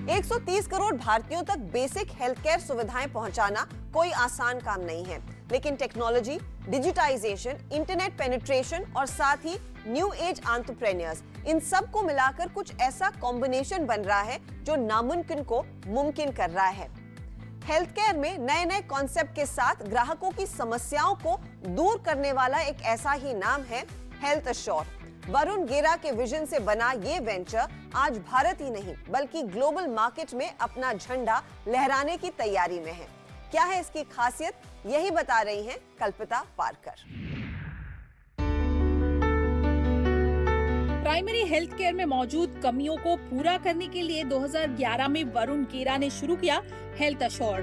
130 करोड़ भारतीयों तक basic health care सुविधाएं पहुंचाना कोई आसान काम नहीं है, लेकिन टेक्नोलॉजी, डिजिटाइजेशन, इंटरनेट पेनिट्रेशन और साथ ही न्यू एज एंटरप्रेन्योर्स, इन सब को मिलाकर कुछ ऐसा कॉम्बिनेशन बन रहा है जो नामुमकिन को मुमकिन कर रहा है। हेल्थ केयर में नए नए कॉन्सेप्ट के साथ ग्राहकों की समस्याओं को दूर करने वाला एक ऐसा ही नाम है हेल्थ अश्योर। वरुण गेरा के विजन से बना ये वेंचर आज भारत ही नहीं बल्कि ग्लोबल मार्केट में अपना झंडा लहराने की तैयारी में है। क्या है इसकी खासियत, यही बता रही हैं कल्पिता पारकर। प्राइमरी हेल्थ केयर में मौजूद कमियों को पूरा करने के लिए 2011 में वरुण गेरा ने शुरू किया हेल्थ अश्योर,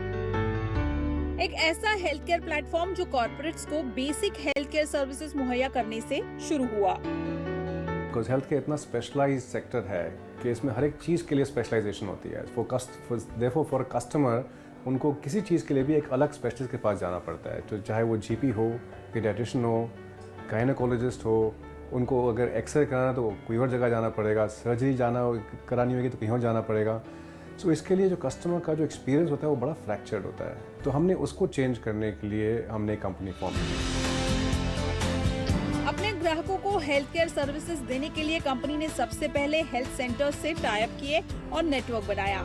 एक ऐसा हेल्थ केयर प्लेटफॉर्म जो कॉर्पोरेट्स को बेसिक हेल्थ केयर सर्विसेज मुहैया करने से शुरू हुआ। बिकॉज हेल्थ केयर इतना स्पेशलाइज्ड सेक्टर है कि इसमें हर एक चीज़ के लिए स्पेशलाइजेशन होती है। देयरफॉर फॉर कस्टमर उनको किसी चीज़ के लिए भी एक अलग स्पेशलिस्ट के पास जाना पड़ता है, तो चाहे वो जीपी हो, पीडियाट्रिशियन हो, गायनेकोलॉजिस्ट हो, उनको अगर एक्सरे कराना तो कोई और जगह जाना पड़ेगा, सर्जरी करानी होगी तो कहीं और जाना पड़ेगा। सो इसके लिए जो कस्टमर का जो एक्सपीरियंस होता है वो बड़ा फ्रैक्चर्ड होता है, तो हमने उसको चेंज करने के लिए हमने कंपनी फॉर्म की। अपने ग्राहकों को हेल्थ केयर सर्विसेज देने के लिए कंपनी ने सबसे पहले हेल्थ सेंटर्स से टाई अप किए और नेटवर्क बनाया।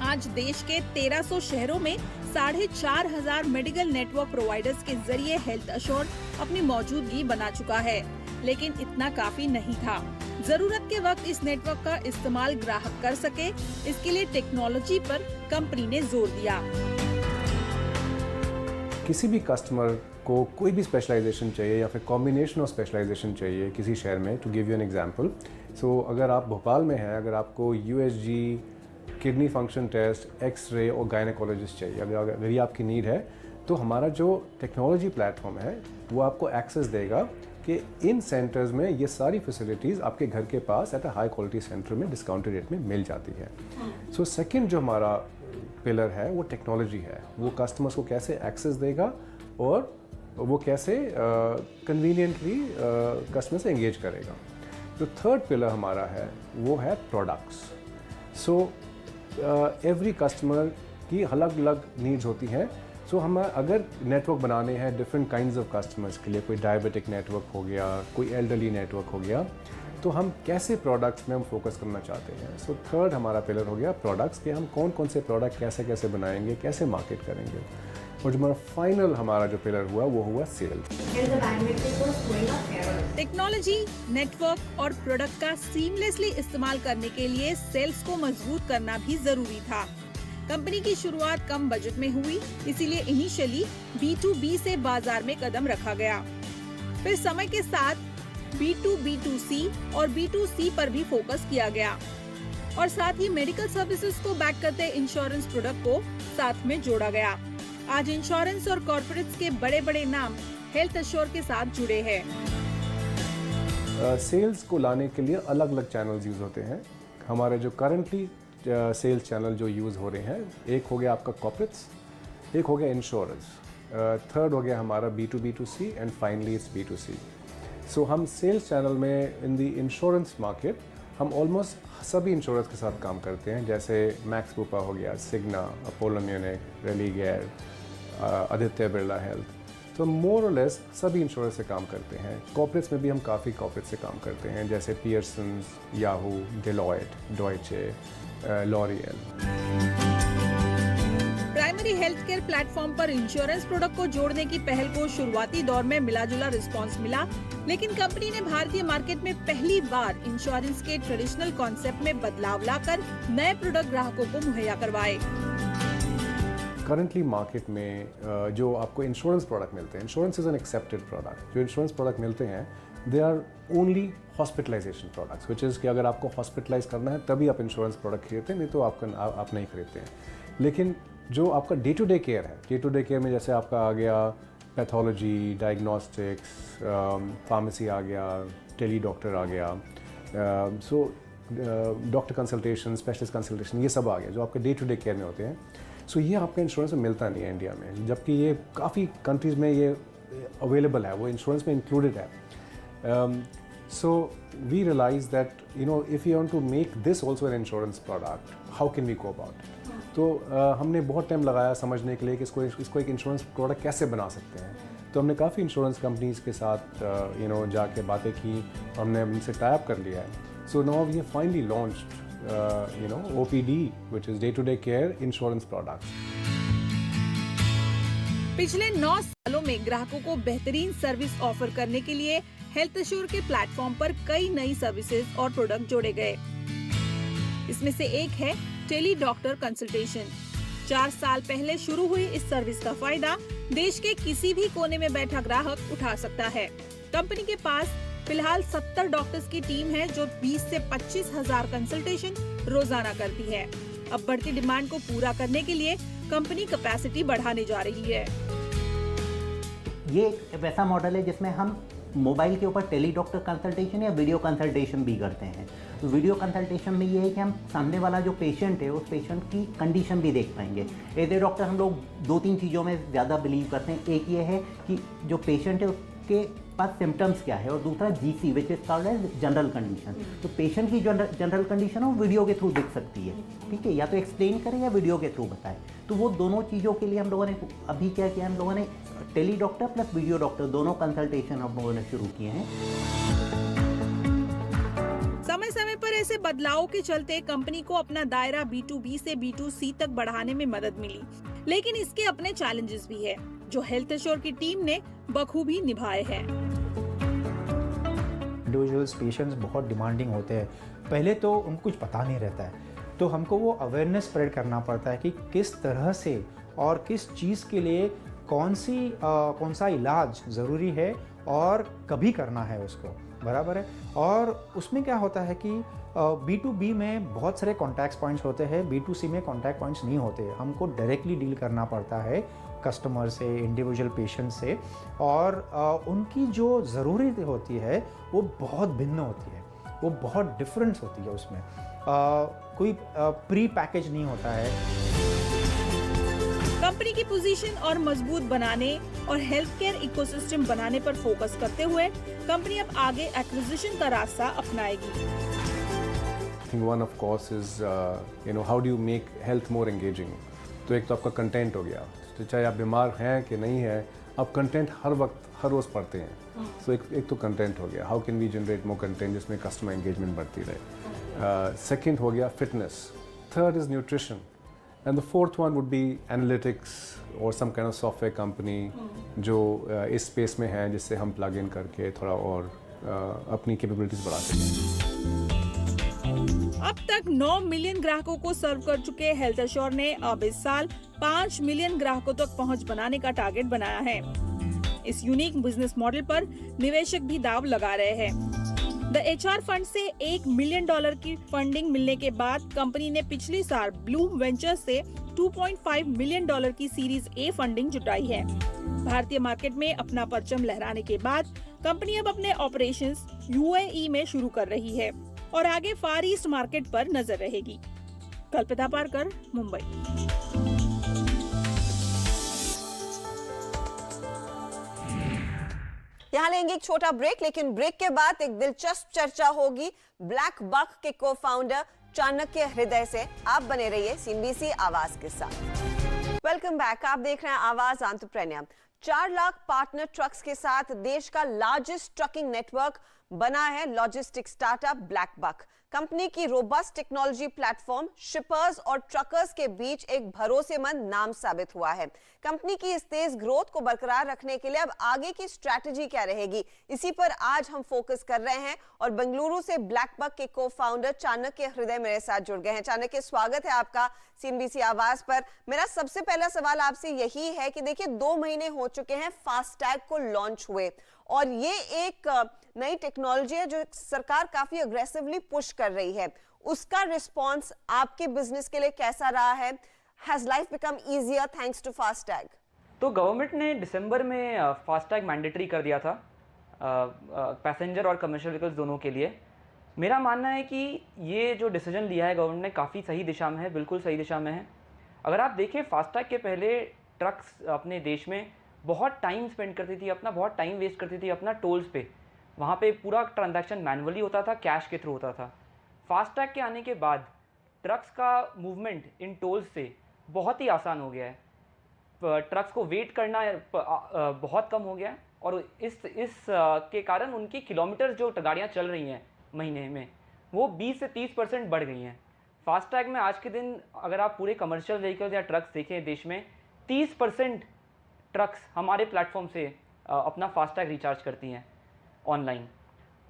आज देश के 1300 शहरों में 4500 मेडिकल नेटवर्क प्रोवाइडर्स के जरिए हेल्थ अश्योर अपनी मौजूदगी बना चुका है, लेकिन इतना काफी नहीं था। जरूरत के वक्त इस नेटवर्क का इस्तेमाल ग्राहक कर सके, इसके लिए टेक्नोलॉजी पर कंपनी ने जोर दिया। किसी भी कस्टमर को कोई भी स्पेशलाइजेशन चाहिए या फिर कॉम्बिनेशन ऑफ स्पेशलाइजेशन चाहिए किसी शहर में, to give you an example, so अगर आप भोपाल में हैं, अगर आपको USG, kidney function test, x ray और गायनेकोलॉजिस्ट चाहिए, अगर ये आपकी नीड है, तो हमारा जो टेक्नोलॉजी प्लेटफॉर्म है वो आपको एक्सेस देगा कि इन सेंटर्स में ये सारी फैसिलिटीज़ आपके घर के पास at a high quality centre में डिस्काउंटेड रेट में मिल जाती है। सो सेकंड जो हमारा पिलर है वो टेक्नोलॉजी है, वो कस्टमर्स को कैसे एक्सेस देगा और वो कैसे कन्वीनियंटली कस्टमर से एंगेज करेगा। जो थर्ड पिलर हमारा है वो है प्रोडक्ट्स। सो एवरी कस्टमर की अलग अलग नीड्स होती हैं। सो हम अगर नेटवर्क बनाने हैं डिफरेंट काइंड्स ऑफ कस्टमर्स के लिए, कोई डायबिटिक नेटवर्क हो गया, कोई एल्डरली नेटवर्क हो गया, तो हम कैसे प्रोडक्ट्स में हम फोकस करना चाहते हैं। सो थर्ड हमारा पिलर हो गया प्रोडक्ट्स, के हम कौन कौन से प्रोडक्ट कैसे कैसे बनाएंगे, कैसे मार्केट करेंगे। और जो हमारा फाइनल हमारा जो पिलर हुआ वो हुआ सेल्स। टेक्नोलॉजी, नेटवर्क और प्रोडक्ट का सीमलेसली इस्तेमाल करने के लिए सेल्स को मजबूत करना भी जरूरी था। कंपनी की शुरुआत कम बजट में हुई, इसीलिए इनिशियली B2B से बाजार में कदम रखा गया। फिर समय के साथ B2B2C और B2C पर भी फोकस किया गया और साथ ही मेडिकल सर्विसेज को बैक करते इंश्योरेंस प्रोडक्ट को साथ में जोड़ा गया। आज इंश्योरेंस और कॉर्पोरेट्स के बड़े बड़े नाम हेल्थ अश्योर के साथ जुड़े हैं। सेल्स को लाने के लिए अलग अलग चैनल्स यूज़ होते हैं। हमारे जो करंटली सेल्स चैनल जो यूज़ हो रहे हैं, एक हो गया आपका कॉर्पोरेट्स, एक हो गया इंश्योरेंस, थर्ड हो गया हमारा B2B2C and finally it's B2C। सो हम सेल्स चैनल में इन द इंश्योरेंस मार्केट हम ऑलमोस्ट सभी इंश्योरेंस के साथ काम करते हैं, जैसे मैक्स बुपा हो गया, Cigna, Apollo Munich, Religare, Aditya Birla health, तो मोर और लेस सभी इंश्योरेंस से काम करते हैं। कॉर्पोरेट्स में भी हम काफ़ी कॉर्पोरेट से काम करते हैं, जैसे Pearson's, Yahoo, Deloitte, Deutsche, L'Oréal. Primary health care platform पर इंश्योरेंस प्रोडक्ट को जोड़ने की पहल को शुरुआती दौर में मिला-जुला रिस्पांस मिला, लेकिन कंपनी ने भारतीय मार्केट में पहली बार इंश्योरेंस के ट्रेडिशनल कॉन्सेप्ट में बदलाव लाकर नए प्रोडक्ट ग्राहकों को मुहैया करवाए। करंटली मार्केट में जो आपको इंश्योरेंस प्रोडक्ट मिलते हैं, insurance is an accepted product. जो इंश्योरेंस प्रोडक्ट मिलते हैं they are only hospitalization products, which is कि अगर आपको हॉस्पिटलाइज करना है तभी आप इंश्योरेंस प्रोडक्ट खरीदते हैं, नहीं तो आप नहीं खरीदते हैं। लेकिन जो आपका डे टू डे केयर है, डे टू डे केयर में जैसे आपका आ गया पैथोलॉजी, डायग्नोस्टिक्स, फार्मेसी आ गया, टेली डॉक्टर आ गया, so doctor consultation, specialist consultation, ये सब आ गया जो आपके डे टू डे केयर में होते हैं। सो ये आपका इंश्योरेंस में मिलता नहीं है इंडिया में, जबकि ये काफ़ी कंट्रीज़ में ये अवेलेबल है, वो इंश्योरेंस में इंक्लूडेड है। सो we realized that if you want to make this also an insurance product, how can we go about? तो हमने बहुत टाइम लगाया समझने के लिए कि इसको एक इंश्योरेंस प्रोडक्ट कैसे बना सकते हैं। तो हमने काफ़ी इंश्योरेंस कंपनीज के साथ जाके बातें की, हमने उनसे टाई अप कर लिया है। So now we have finally launched OPD, which is day-to-day care insurance products. पिछले 9 सालों में ग्राहकों को बेहतरीन सर्विस ऑफर करने के लिए हेल्थ एश्योर के प्लेटफॉर्म पर कई नई सर्विसेज और प्रोडक्ट जोड़े गए। इसमें से एक है टेली डॉक्टर कंसल्टेशन। 4 साल पहले शुरू हुई इस सर्विस का फायदा देश के किसी भी कोने में बैठा ग्राहक उठा सकता है। कंपनी के पास फिलहाल 70 डॉक्टर्स की टीम है जो 20 से 25 हजार कंसल्टेशन रोजाना करती है। अब बढ़ती डिमांड को पूरा करने के लिए कंपनी कैपेसिटी बढ़ाने जा रही है। ये एक वैसा मॉडल है जिसमें हम मोबाइल के ऊपर टेली डॉक्टर कंसल्टेशन या वीडियो कंसल्टेशन भी करते हैं। तो वीडियो कंसल्टेशन में ये है कि हम सामने वाला जो पेशेंट है उस पेशेंट की कंडीशन भी देख पाएंगे। एज ए डॉक्टर हम लोग 2-3 चीज़ों में ज़्यादा बिलीव करते हैं। एक ये है कि जो पेशेंट है उसके पास सिम्टम्स क्या है, और दूसरा GC which is called as general condition. तो पेशेंट की जनरल कंडीशन वो वीडियो के थ्रू दिख सकती है, ठीक है, या तो एक्सप्लेन करे या वीडियो के थ्रू बताए। तो वो दोनों चीज़ों के लिए हम लोगों ने अभी क्या किया, हम लोगों ने tele doctor plus video doctor दोनों कंसल्टेशन हम लोगों ने शुरू किए हैं। समय समय पर ऐसे बदलावों के चलते कंपनी को अपना दायरा B2B से B2C तक बढ़ाने में मदद मिली, लेकिन इसके अपने चैलेंजेस भी है जो हेल्थ एश्योर की टीम ने बखूबी निभाए हैं। इंडिविजुअल्स पेशेंट्स बहुत डिमांडिंग होते हैं। पहले तो उनको कुछ पता नहीं रहता है, तो हमको वो अवेयरनेस स्प्रेड करना पड़ता है कि किस तरह से और किस चीज़ के लिए कौन सा इलाज ज़रूरी है और कभी करना है उसको, बराबर है। और उसमें क्या होता है कि B2B में बहुत सारे कॉन्टैक्ट पॉइंट्स होते हैं, B2C में कॉन्टैक्ट पॉइंट्स नहीं होते। हमको डायरेक्टली डील करना पड़ता है कस्टमर से, इंडिविजुअल पेशेंट से, और उनकी जो ज़रूरत होती है वो बहुत भिन्न होती है, वो बहुत डिफरेंस होती है। उसमें कोई प्री पैकेज नहीं होता है। कंपनी की पोजीशन और मजबूत बनाने और हेल्थ केयर इकोसिस्टम बनाने पर फोकस करते हुए कंपनी अब आगे एक्विजिशन का रास्ता अपनाएगी। I think one of course is how do you make health more engaging? तो एक तो आपका कंटेंट हो गया, तो चाहे आप बीमार हैं कि नहीं हैं, आप कंटेंट हर वक्त हर रोज़ पढ़ते हैं। सो एक तो कंटेंट हो गया, how can we generate more content जिसमें कस्टमर एंगेजमेंट बढ़ती रहे। सेकेंड हो गया fitness, third is nutrition, and the fourth one would be analytics और some kind of software company जो इस स्पेस में है, जिससे हम प्लग इन करके थोड़ा और अपनी कैपेबिलिटीज बढ़ा सकें। अब तक 9 मिलियन ग्राहकों को सर्व कर चुके हेल्थ एश्योर ने अब इस साल 5 मिलियन ग्राहकों तक पहुंच बनाने का टारगेट बनाया है। इस यूनिक बिजनेस मॉडल पर निवेशक भी दाव लगा रहे हैं। द HR फंड से $1 मिलियन की फंडिंग मिलने के बाद कंपनी ने पिछले साल ब्लूम वेंचर से $2.5 मिलियन की सीरीज A फंडिंग जुटाई है। भारतीय मार्केट में अपना परचम लहराने के बाद कंपनी अब अपने ऑपरेशंस UAE में शुरू कर रही है और आगे फार ईस्ट मार्केट पर नजर रहेगी। कल्पना पारकर, मुंबई। यहाँ लेंगे एक छोटा ब्रेक, लेकिन ब्रेक के बाद एक दिलचस्प चर्चा होगी ब्लैक बक के को-फाउंडर चाणक्य हृदय से। आप बने रहिए CNBC आवाज के साथ। वेलकम बैक, आप देख रहे हैं आवाज एंटरप्रेन्योर। 4 लाख पार्टनर ट्रक्स के साथ देश का लार्जेस्ट ट्रकिंग नेटवर्क बना है logistic startup black buck. Company की रोबस्ट टेक्नोलॉजी प्लेटफॉर्म शिपर्स और ट्रकर्स के बीच एक भरोसेमंद नाम साबित हुआ है। कंपनी की इस तेज ग्रोथ को बरकरार रखने के लिए अब आगे की स्ट्रैटेजी क्या रहेगी, इसी पर आज हम फोकस कर रहे हैं और बेंगलुरु से ब्लैक बक के को-फाउंडर चाणक्य हृदय मेरे साथ जुड़ गए हैं। चाणक्य, स्वागत है आपका CNBC आवाज पर। मेरा सबसे पहला सवाल आपसे यही है कि देखिए 2 महीने हो चुके हैं फास्टैग को लॉन्च हुए, और ये एक नई टेक्नोलॉजी है जो सरकार काफी अग्रेसिवली पुश कर रही है। उसका रिस्पांस आपके बिजनेस के लिए कैसा रहा है? Has life become easier thanks to FASTag? तो गवर्नमेंट ने दिसंबर में फास्टैग मैंडेटरी कर दिया था पैसेंजर और कमर्शियल व्हीकल्स दोनों के लिए। मेरा मानना है कि ये जो डिसीजन लिया है गवर्नमेंट ने काफ़ी सही दिशा में है, बिल्कुल सही दिशा में है। अगर आप देखें फास्टैग के पहले ट्रक्स अपने देश में बहुत टाइम स्पेंड करती थी, अपना बहुत टाइम वेस्ट करती थी अपना टोल्स पे। वहाँ पे पूरा ट्रांजैक्शन मैनुअली होता था, कैश के थ्रू होता था। फास्टैग के आने के बाद ट्रक्स का मूवमेंट इन टोल्स से बहुत ही आसान हो गया है। ट्रक्स को वेट करना बहुत कम हो गया है और इस के कारण उनकी किलोमीटर जो गाड़ियाँ चल रही हैं महीने में, वो 20 से 30% बढ़ गई हैं। फास्टैग में आज के दिन अगर आप पूरे कमर्शियल व्हीकल्स या ट्रक्स देखें देश में, 30% ट्रक्स हमारे प्लेटफॉर्म से अपना फास्टैग रिचार्ज करती हैं ऑनलाइन।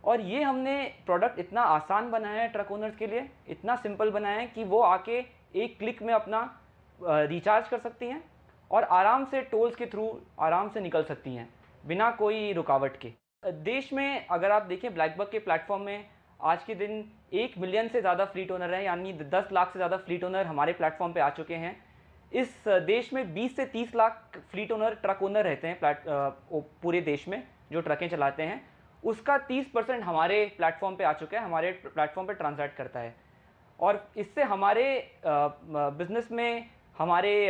और ये हमने प्रोडक्ट इतना आसान बनाया है ट्रक ओनर्स के लिए, इतना सिंपल बनाया है कि वो आके एक क्लिक में अपना रिचार्ज कर सकती हैं और आराम से टोल्स के थ्रू आराम से निकल सकती हैं बिना कोई रुकावट के। देश में अगर आप देखें ब्लैकबक के प्लेटफॉर्म में आज के दिन 1 मिलियन से ज़्यादा फ्लीट ओनर हैं, यानी 10 लाख से ज़्यादा फ्लीट ओनर हमारे प्लेटफॉर्म पे आ चुके हैं। इस देश में 20 से 30 lakh fleet owner truck owner रहते हैं पूरे देश में जो ट्रकें चलाते हैं, उसका 30% हमारे प्लेटफॉर्म पे आ चुका है, हमारे प्लेटफॉर्म पे ट्रांजैक्ट करता है। और इससे हमारे बिज़नेस में, हमारे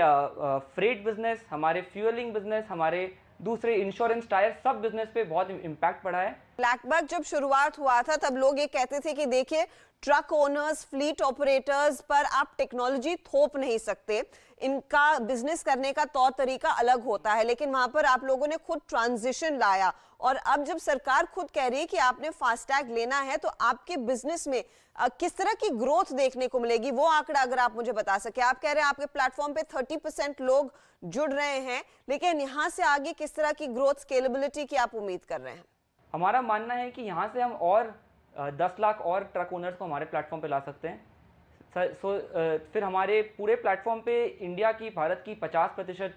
फ्रेट बिज़नेस, हमारे फ्यूलिंग बिज़नेस, हमारे दूसरे इंश्योरेंस, टायर, सब बिज़नेस पे बहुत इम्पैक्ट पड़ा है। ब्लैकबक जब शुरुआत हुआ था तब लोग ये कहते थे कि देखिए ट्रक ओनर्स, फ्लीट ऑपरेटर्स पर आप टेक्नोलॉजी थोप नहीं सकते, इनका बिजनेस करने का तौर तरीका अलग होता है, लेकिन वहां पर आप लोगों ने खुद ट्रांजिशन लाया। और अब जब सरकार खुद कह रही है कि आपने फास्टैग लेना है, तो आपके बिजनेस में किस तरह की ग्रोथ देखने को मिलेगी, वो आंकड़ा अगर आप मुझे बता सके। आप कह रहे हैं आपके प्लेटफॉर्म पे 30% लोग जुड़ रहे हैं, लेकिन यहाँ से आगे किस तरह की ग्रोथ, स्केलेबिलिटी की आप उम्मीद कर रहे हैं? हमारा मानना है कि यहाँ से हम और 10 लाख और ट्रक ओनर्स को हमारे प्लेटफॉर्म पे ला सकते हैं। फिर हमारे पूरे प्लेटफॉर्म पे इंडिया की, भारत की 50%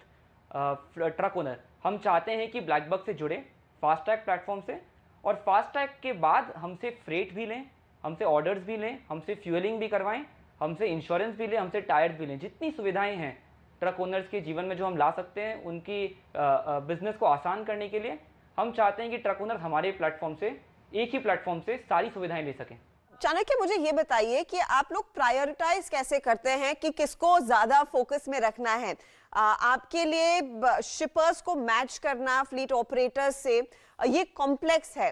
ट्रक ओनर हम चाहते हैं कि ब्लैकबक से जुड़े फास्टैग प्लेटफॉर्म से, और फास्टैग के बाद हमसे फ्रेट भी लें, हमसे ऑर्डर्स भी लें, हमसे फ्यूलिंग भी करवाएं, हमसे इंश्योरेंस भी लें, हमसे टायर्स भी लें। जितनी सुविधाएं हैं ट्रक ओनर्स के जीवन में जो हम ला सकते हैं उनकी बिजनेस को आसान करने के लिए, हम चाहते हैं कि ट्रक ओनर हमारे प्लेटफॉर्म से, एक ही प्लेटफॉर्म से सारी सुविधाएं ले सकें। चाणक्य, मुझे ये बताइए कि आप लोग प्रायोरिटाइज कैसे करते हैं कि किसको ज्यादा फोकस में रखना है? आपके लिए शिपर्स को मैच करना फ्लीट ऑपरेटर्स से ये कॉम्प्लेक्स है,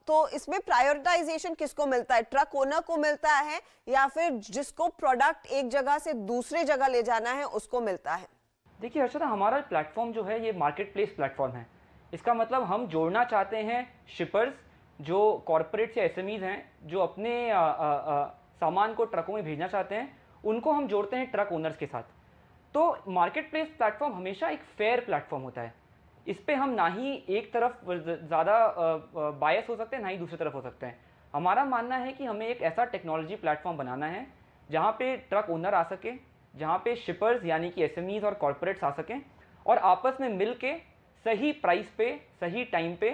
तो इसमें प्रायोरिटाइजेशन किसको मिलता है? ट्रक ओनर को मिलता है या फिर जिसको प्रोडक्ट एक जगह से दूसरे जगह ले जाना है उसको मिलता है? देखिए हर्षदा, हमारा प्लेटफॉर्म जो है ये मार्केट प्लेस प्लेटफॉर्म है। इसका मतलब हम जोड़ना चाहते हैं शिपर्स जो कॉरपोरेट या एसएमईज हैं, जो अपने सामान को ट्रकों में भेजना चाहते हैं, उनको हम जोड़ते हैं ट्रक ओनर्स के साथ। तो मार्केट प्लेस प्लेटफॉर्म हमेशा एक फेयर प्लेटफॉर्म होता है। इस पे हम ना ही एक तरफ ज़्यादा बायस हो सकते हैं, ना ही दूसरी तरफ हो सकते हैं। हमारा मानना है कि हमें एक ऐसा टेक्नोलॉजी प्लेटफॉर्म बनाना है जहाँ पे ट्रक ओनर आ सके, जहाँ पे शिपर्स यानी कि एसएमईज और कॉरपोरेट्स आ सकें और आपस में मिल के सही प्राइस पे, सही टाइम पे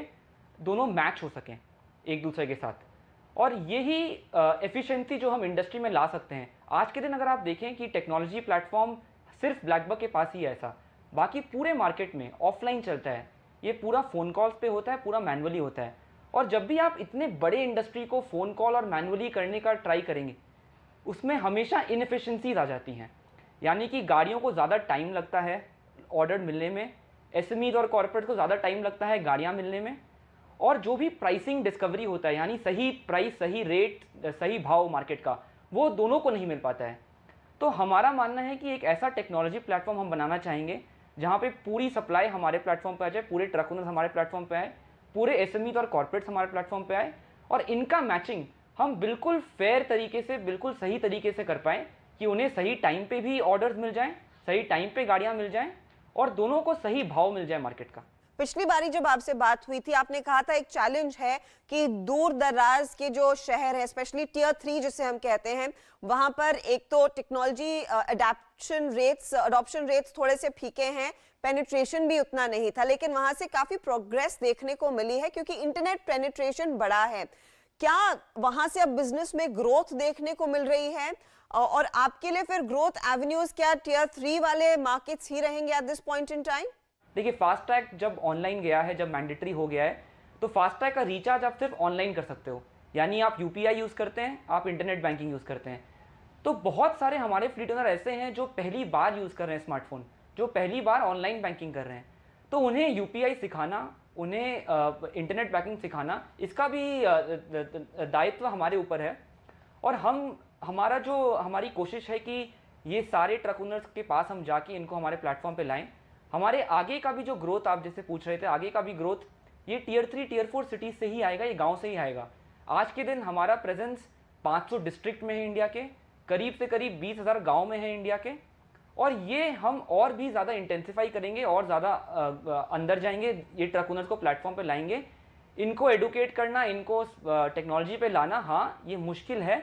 दोनों मैच हो सकें एक दूसरे के साथ। और यही एफिशिएंसी जो हम इंडस्ट्री में ला सकते हैं। आज के दिन अगर आप देखें कि टेक्नोलॉजी प्लेटफॉर्म सिर्फ ब्लैकबक के पास ही है ऐसा, बाकी पूरे मार्केट में ऑफलाइन चलता है, ये पूरा फ़ोन कॉल्स पे होता है, पूरा मैनुअली होता है। और जब भी आप इतने बड़े इंडस्ट्री को फ़ोन कॉल और मैनुअली करने का ट्राई करेंगे, उसमें हमेशा इनएफिशिएंसीज आ जाती हैं, यानी कि गाड़ियों को ज़्यादा टाइम लगता है ऑर्डर मिलने में, एसएमईज और कॉर्पोरेट को ज़्यादा टाइम लगता है गाड़ियाँ मिलने में, और जो भी प्राइसिंग डिस्कवरी होता है, यानी सही प्राइस, सही रेट, सही भाव मार्केट का, वो दोनों को नहीं मिल पाता है। तो हमारा मानना है कि एक ऐसा टेक्नोलॉजी प्लेटफॉर्म हम बनाना चाहेंगे जहाँ पे पूरी सप्लाई हमारे प्लेटफॉर्म पे आ जाए, पूरे ट्रक ओनर्स हमारे प्लेटफॉर्म पे आए, पूरे एसएमईज और कॉर्पोरेट्स हमारे प्लेटफॉर्म पे आए, और इनका मैचिंग हम बिल्कुल फेयर तरीके से, बिल्कुल सही तरीके से कर पाएँ कि उन्हें सही टाइम पे भी ऑर्डर्स मिल जाएँ, सही टाइम पे गाड़ियाँ मिल जाएँ, और दोनों को सही भाव मिल जाए मार्केट का। पिछली बारी जब आपसे बात हुई थी, आपने कहा था एक चैलेंज है कि दूर दराज के जो शहर है, स्पेशली टियर 3 जिसे हम कहते हैं, वहां पर एक तो टेक्नोलॉजी अडॉप्शन रेट्स थोड़े से फीके हैं, पेनिट्रेशन भी उतना नहीं था, लेकिन वहां से काफी प्रोग्रेस देखने को मिली है क्योंकि इंटरनेट पेनिट्रेशन बड़ा है। क्या वहां से अब बिजनेस में ग्रोथ देखने को मिल रही है? और आपके लिए फिर ग्रोथ एवेन्यूज क्या टियर 3 वाले मार्केट्स ही रहेंगे at this point in time? देखिए, फास्टैग जब ऑनलाइन गया है, जब मैंडेटरी हो गया है, तो फास्टैग का रिचार्ज आप सिर्फ ऑनलाइन कर सकते हो, यानी आप यूपीआई यूज़ करते हैं, आप इंटरनेट बैंकिंग यूज़ करते हैं। तो बहुत सारे हमारे फ्लीट ओनर ऐसे हैं जो पहली बार यूज़ कर रहे हैं स्मार्टफोन, जो पहली बार ऑनलाइन बैंकिंग कर रहे हैं, तो उन्हें यूपीआई सिखाना, उन्हें इंटरनेट बैंकिंग सिखाना, इसका भी दायित्व हमारे ऊपर है। और हमारी कोशिश है कि ये सारे ट्रक ओनर्स के पास हम जाके इनको हमारे प्लेटफॉर्म पे लाएं। हमारे आगे का भी जो ग्रोथ, आप जैसे पूछ रहे थे, आगे का भी ग्रोथ ये टियर 3 टियर 4 सिटीज़ से ही आएगा, ये गांव से ही आएगा। आज के दिन हमारा प्रेजेंस 500 डिस्ट्रिक्ट में है इंडिया के, करीब से करीब 20,000 गांव में है इंडिया के, और ये हम और भी ज़्यादा इंटेंसिफाई करेंगे और ज़्यादा अंदर जाएंगे, ये ट्रक ओनर्स को प्लेटफॉर्म पे लाएंगे। इनको एडुकेट करना, इनको टेक्नोलॉजी पे लाना, हाँ ये मुश्किल है,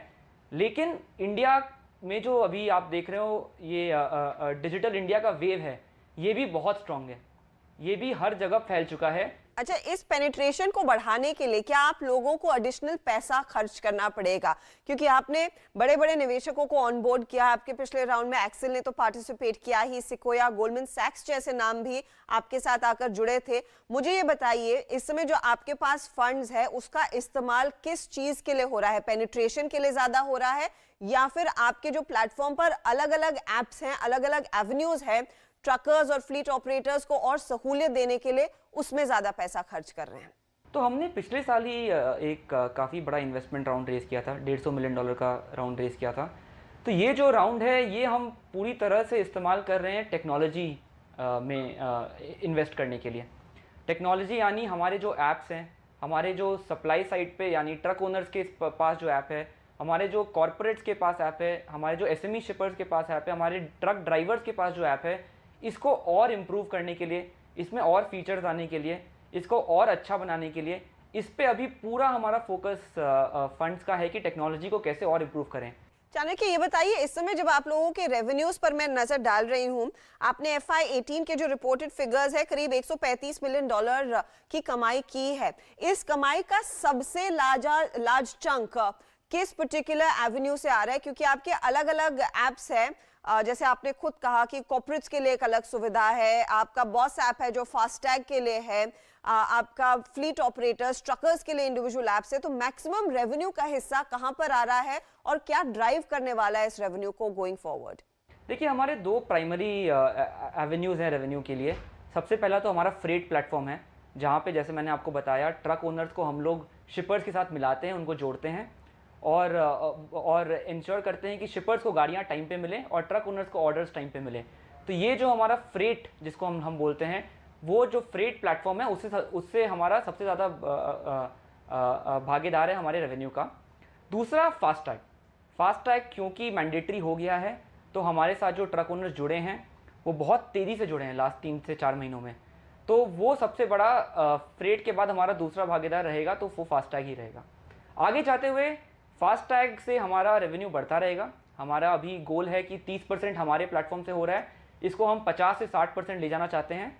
लेकिन इंडिया में जो अभी आप देख रहे हो ये डिजिटल इंडिया का वेव है, ये भी बहुत स्ट्रांग है, ये भी हर जगह फैल चुका है। अच्छा, इस पेनिट्रेशन को बढ़ाने के लिए क्या आप लोगों को एडिशनल पैसा खर्च करना पड़ेगा? क्योंकि आपने बड़े बड़े निवेशकों को ऑन बोर्ड किया, आपके पिछले राउंड में एक्सेल ने तो पार्टिसिपेट किया ही, सिकोया, गोल्डमैन सैक्स जैसे नाम भी आपके साथ आकर जुड़े थे। मुझे ये बताइए, इस समय जो आपके पास फंड्स है उसका इस्तेमाल किस चीज के लिए हो रहा है? पेनिट्रेशन के लिए ज्यादा हो रहा है, या फिर आपके जो प्लेटफॉर्म पर अलग अलग एप्स हैं, अलग अलग एवेन्यूज हैं, ट्रकर्स और फ्लीट ऑपरेटर्स को और सहूलियत देने के लिए उसमें ज्यादा पैसा खर्च कर रहे हैं? तो हमने पिछले साल ही एक काफ़ी बड़ा इन्वेस्टमेंट राउंड रेस किया था, $150 मिलियन का राउंड रेस किया था। तो ये जो राउंड है ये हम पूरी तरह से इस्तेमाल कर रहे हैं टेक्नोलॉजी में इन्वेस्ट करने के लिए। टेक्नोलॉजी यानी हमारे जो ऐप्स हैं, हमारे जो सप्लाई साइड पे यानी ट्रक ओनर्स के पास जो ऐप है, हमारे जो कॉरपोरेट्स के पास ऐप है, हमारे जो SME शिपर्स के पास ऐप है, हमारे ट्रक ड्राइवर्स के पास जो ऐप है, इसको और इम्प्रूव करने के लिए, इसमें और फीचर्स आने के लिए, इसको और अच्छा बनाने के लिए, इस पे अभी पूरा हमारा फोकस फंड्स का है कि टेक्नोलॉजी को कैसे और इम्प्रूव करें। चाणक्य, ये बताइए, इस समय जब आप लोगों के रेवेन्यूज पर मैं नजर डाल रही हूं, आपने FY18 के जो रिपोर्टेड फिगर्स है करीब $135 मिलियन की कमाई की है। इस कमाई का सबसे लार्ज चंक किस पर्टिकुलर एवेन्यू से आ रहा है? क्योंकि आपके अलग अलग एप्स हैं, जैसे आपने खुद कहा कि कॉर्पोरेट्स के लिए एक अलग सुविधा है, आपका बॉस ऐप है जो फास्टैग के लिए है, आपका फ्लीट ऑपरेटर्स, ट्रकर्स के लिए इंडिविजुअल ऐप्स है। तो मैक्सिमम रेवेन्यू का हिस्सा कहां पर आ रहा है और क्या ड्राइव करने वाला है इस रेवेन्यू को गोइंग फॉरवर्ड? देखिए, हमारे 2 प्राइमरी एवेन्यूज़ हैं रेवेन्यू के लिए। सबसे पहला तो हमारा फ्रेट प्लेटफॉर्म है, जहाँ पे जैसे मैंने आपको बताया, ट्रक ओनर्स को हम लोग शिपर्स के साथ मिलाते हैं, उनको जोड़ते हैं और इंश्योर करते हैं कि शिपर्स को गाड़ियाँ टाइम पे मिले और ट्रक ओनर्स को ऑर्डर्स टाइम पे मिले। तो ये जो हमारा फ्रेट, जिसको हम बोलते हैं, वो जो फ्रेट प्लेटफॉर्म है उससे हमारा सबसे ज़्यादा भागीदार है हमारे रेवेन्यू का। दूसरा फास्टैग क्योंकि मैंडेटरी हो गया है, तो हमारे साथ जो ट्रक ओनर्स जुड़े हैं वो बहुत तेज़ी से जुड़े हैं लास्ट 3 से 4 महीनों में। तो वो सबसे बड़ा फ्रेट के बाद हमारा दूसरा भागीदार रहेगा, तो वो फास्टैग ही रहेगा। आगे जाते हुए फास्टैग से हमारा रेवेन्यू बढ़ता रहेगा। हमारा अभी गोल है कि 30% हमारे प्लेटफॉर्म से हो रहा है, इसको हम 50 से 60% ले जाना चाहते हैं।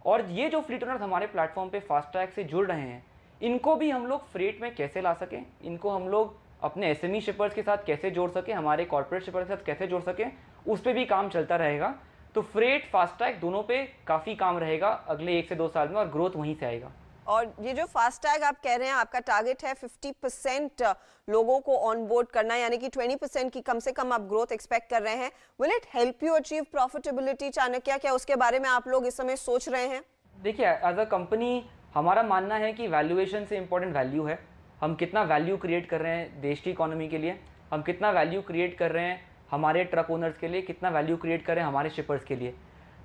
और ये जो फ्लीट ओनर्स हमारे प्लेटफॉर्म पे फास्टैग से जुड़ रहे हैं, इनको भी हम लोग फ्रेट में कैसे ला सकें, इनको हम लोग अपने SME शिपर्स के साथ कैसे जोड़ सकें, हमारे कॉर्पोरेट शिपर्स के साथ कैसे जोड़ सकें, उस पर भी काम चलता रहेगा। तो फ्रेट फास्टैग दोनों पे काफ़ी काम रहेगा अगले 1 से 2 साल में, और ग्रोथ वहीं से आएगा। और ये जो फास्टैग आप कह रहे हैं, आपका टारगेट है 50% लोगों को ऑन बोर्ड करना, यानी कि 20% की कम से कम आप ग्रोथ एक्सपेक्ट कर रहे हैं। Will it help you achieve profitability? Chanakya, क्या उसके बारे में आप लोग इस समय सोच रहे हैं? देखिए, एज अ कंपनी हमारा मानना है कि वैल्यूएशन से इम्पोर्टेंट वैल्यू है। हम कितना वैल्यू क्रिएट कर रहे हैं देश की इकोनॉमी के लिए, हम कितना वैल्यू क्रिएट कर रहे हैं हमारे ट्रक ओनर्स के लिए, कितना वैल्यू क्रिएट कर रहे हैं हमारे शिपर्स के लिए।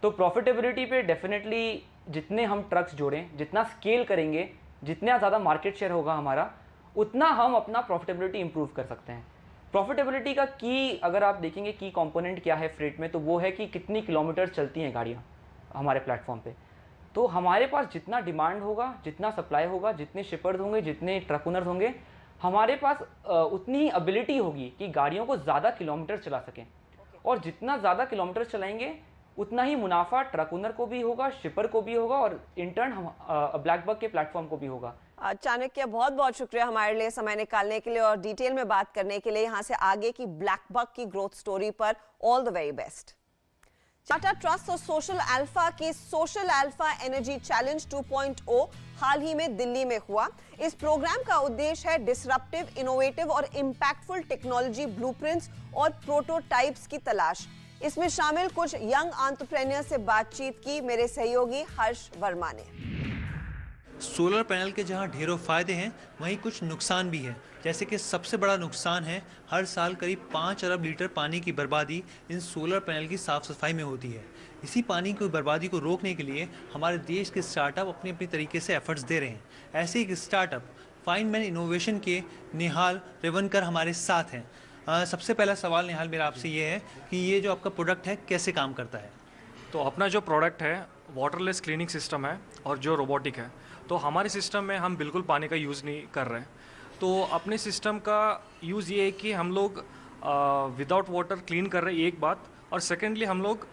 तो प्रॉफिटेबिलिटी पे डेफिनेटली जितने हम ट्रक्स जोड़ें, जितना स्केल करेंगे, जितना ज़्यादा मार्केट शेयर होगा हमारा, उतना हम अपना प्रॉफिटेबिलिटी इंप्रूव कर सकते हैं। प्रॉफिटेबिलिटी का की अगर आप देखेंगे की कंपोनेंट क्या है फ्रेट में, तो वो है कि कितनी किलोमीटर चलती हैं गाड़ियाँ हमारे प्लेटफॉर्म पे। तो हमारे पास जितना डिमांड होगा, जितना सप्लाई होगा, जितने शिपर्स होंगे, जितने ट्रक ओनर्स होंगे, हमारे पास उतनी एबिलिटी होगी कि गाड़ियों को ज़्यादा किलोमीटर चला सकें। और जितना ज़्यादा किलोमीटर चलाएंगे उतना ही मुनाफा ट्रक ओनर को भी होगा, शिपर को भी होगा, और इंटर्न ब्लैक बक के प्लेटफॉर्म को भी होगा। चाणक्य, बहुत बहुत शुक्रिया हमारे लिए समय निकालने के लिए और डिटेल में बात करने के लिए। यहाँ से आगे की ब्लैक बक की ग्रोथ स्टोरी पर all the very best. Tata trust और सोशल अल्फा की सोशल अल्फा एनर्जी चैलेंज 2.0 हाल ही में दिल्ली में हुआ। इस प्रोग्राम का उद्देश्य है डिसरप्टिव, इनोवेटिव और इंपैक्टफुल टेक्नोलॉजी ब्लूप्रिंट्स और प्रोटोटाइप्स की तलाश। इसमें शामिल कुछ यंग एंटरप्रेन्योर से बातचीत की मेरे सहयोगी हर्ष वर्मा ने। सोलर पैनल के जहां ढेरों फ़ायदे हैं, वहीं कुछ नुकसान भी हैं। जैसे कि सबसे बड़ा नुकसान है, हर साल करीब 5 अरब लीटर पानी की बर्बादी इन सोलर पैनल की साफ़ सफाई में होती है। इसी पानी की बर्बादी को रोकने के लिए हमारे देश के स्टार्टअप अपने अपने तरीके से एफर्ट्स दे रहे हैं। ऐसे एक स्टार्टअप फाइनमैन इनोवेशन के निहाल रेवनकर हमारे साथ हैं। सबसे पहला सवाल निहाल मेरा आपसे ये है कि ये जो आपका प्रोडक्ट है कैसे काम करता है? तो अपना जो प्रोडक्ट है वाटरलेस क्लीनिंग सिस्टम है और जो रोबोटिक है। तो हमारे सिस्टम में हम बिल्कुल पानी का यूज़ नहीं कर रहे हैं। तो अपने सिस्टम का यूज़ ये है कि हम लोग विदाउट वाटर क्लीन कर रहे हैं, एक बात। और सेकेंडली हम लोग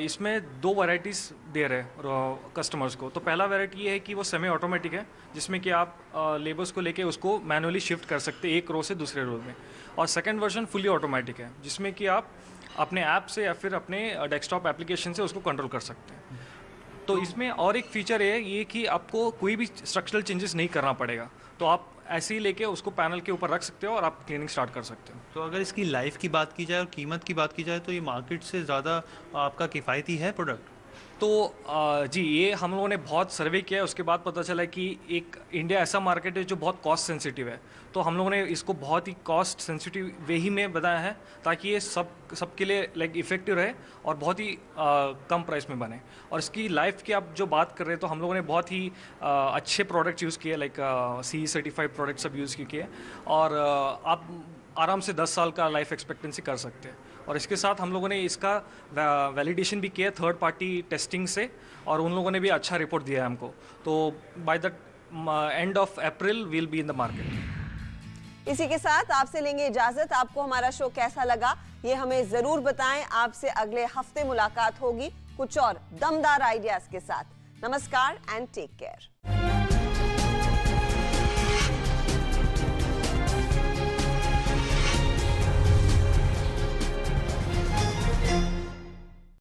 इसमें 2 वैरायटीज़ दे रहे हैं कस्टमर्स को। तो पहला वैरायटी ये है कि वो सेमी ऑटोमेटिक है, जिसमें कि आप लेबर्स को लेके उसको मैनुअली शिफ्ट कर सकते हैं एक रो से दूसरे रो में। और सेकंड वर्जन फुली ऑटोमेटिक है, जिसमें कि आप अपने ऐप से या फिर अपने डेस्कटॉप एप्लीकेशन से उसको कंट्रोल कर सकते हैं। तो इसमें और एक फीचर है ये कि आपको कोई भी स्ट्रक्चरल चेंजेस नहीं करना पड़ेगा। तो आप ऐसे ही लेके उसको पैनल के ऊपर रख सकते हो और आप क्लीनिंग स्टार्ट कर सकते हो। तो अगर इसकी लाइफ की बात की जाए और कीमत की बात की जाए तो ये मार्केट से ज़्यादा आपका किफ़ायती है प्रोडक्ट? तो जी, ये हम लोगों ने बहुत सर्वे किया है, उसके बाद पता चला कि एक इंडिया ऐसा मार्केट है जो बहुत कॉस्ट सेंसिटिव है। तो हम लोगों ने इसको बहुत ही कॉस्ट सेंसिटिव वे ही में बनाया है, ताकि ये सबके लिए लाइक इफ़ेक्टिव रहे और बहुत ही कम प्राइस में बने। और इसकी लाइफ की आप जो बात कर रहे हैं, तो हम लोगों ने बहुत ही अच्छे प्रोडक्ट्स यूज़ किए, लाइक CE सर्टिफाइड प्रोडक्ट्स सब यूज़ किए। और आप आराम से 10 साल का लाइफ एक्सपेक्टेंसी कर सकते हैं। और इसके साथ हम लोगों ने इसका वैलिडेशन भी किया थर्ड पार्टी टेस्टिंग से, और उन लोगों ने भी अच्छा रिपोर्ट दिया है हमको। तो by the end of April will be in the market. इसी के साथ आपसे लेंगे इजाजत। आपको हमारा शो कैसा लगा ये हमें जरूर बताएं। आपसे अगले हफ्ते मुलाकात होगी कुछ और दमदार आइडियाज के साथ। नमस्कार एंड टेक केयर।